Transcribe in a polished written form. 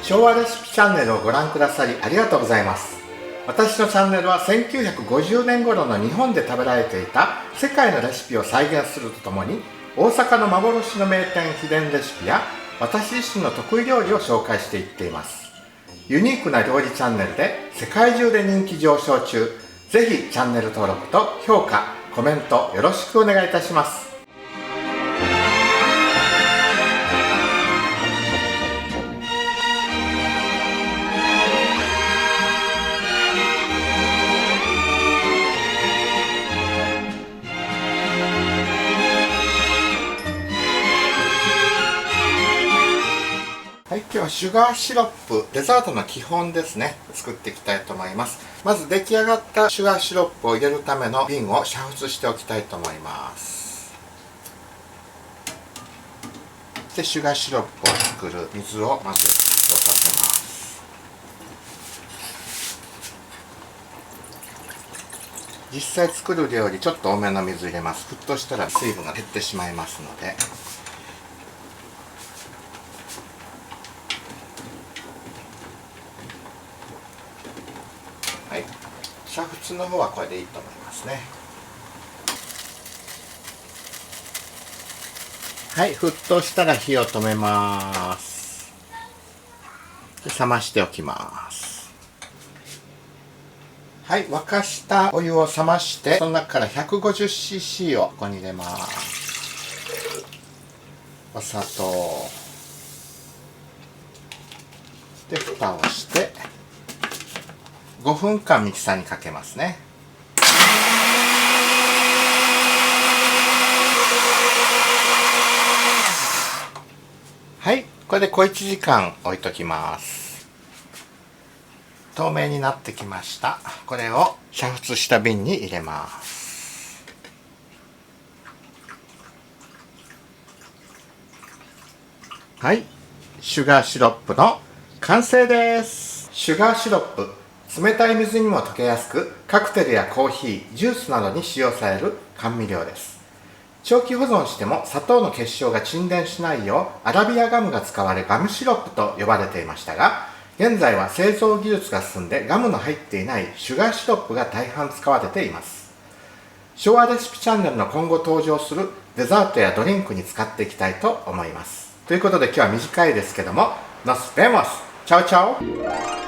昭和レシピチャンネルをご覧くださりありがとうございます。私のチャンネルは1950年頃の日本で食べられていた世界のレシピを再現するとともに、大阪の幻の名店秘伝レシピや私自身の得意料理を紹介していっています。ユニークな料理チャンネルで世界中で人気上昇中。ぜひチャンネル登録と評価、コメントよろしくお願いいたします。はい、今日はシュガーシロップ、デザートの基本ですね、作っていきたいと思います。まず出来上がったシュガーシロップを入れるための瓶を煮沸しておきたいと思います。で、シュガーシロップを作る水をまず沸騰させます。実際作る量よりちょっと多めの水入れます。沸騰したら水分が減ってしまいますので。はい、煮沸の方はこれでいいと思いますね。はい、沸騰したら火を止めます。で、冷ましておきます。はい、沸かしたお湯を冷まして、その中から 150cc をここに入れます。お砂糖で、蓋をして5分間ミキサーにかけますね。はい、これで小1時間置いときます。透明になってきました。これを煮沸した瓶に入れます。はい、シュガーシロップの完成です。シュガーシロップ、冷たい水にも溶けやすく、カクテルやコーヒー、ジュースなどに使用される甘味料です。長期保存しても砂糖の結晶が沈殿しないようアラビアガムが使われガムシロップと呼ばれていましたが、現在は製造技術が進んでガムの入っていないシュガーシロップが大半使われています。昭和レシピチャンネルの今後登場するデザートやドリンクに使っていきたいと思います。ということで今日は短いですけども、ノスベモス、チャオチャオ。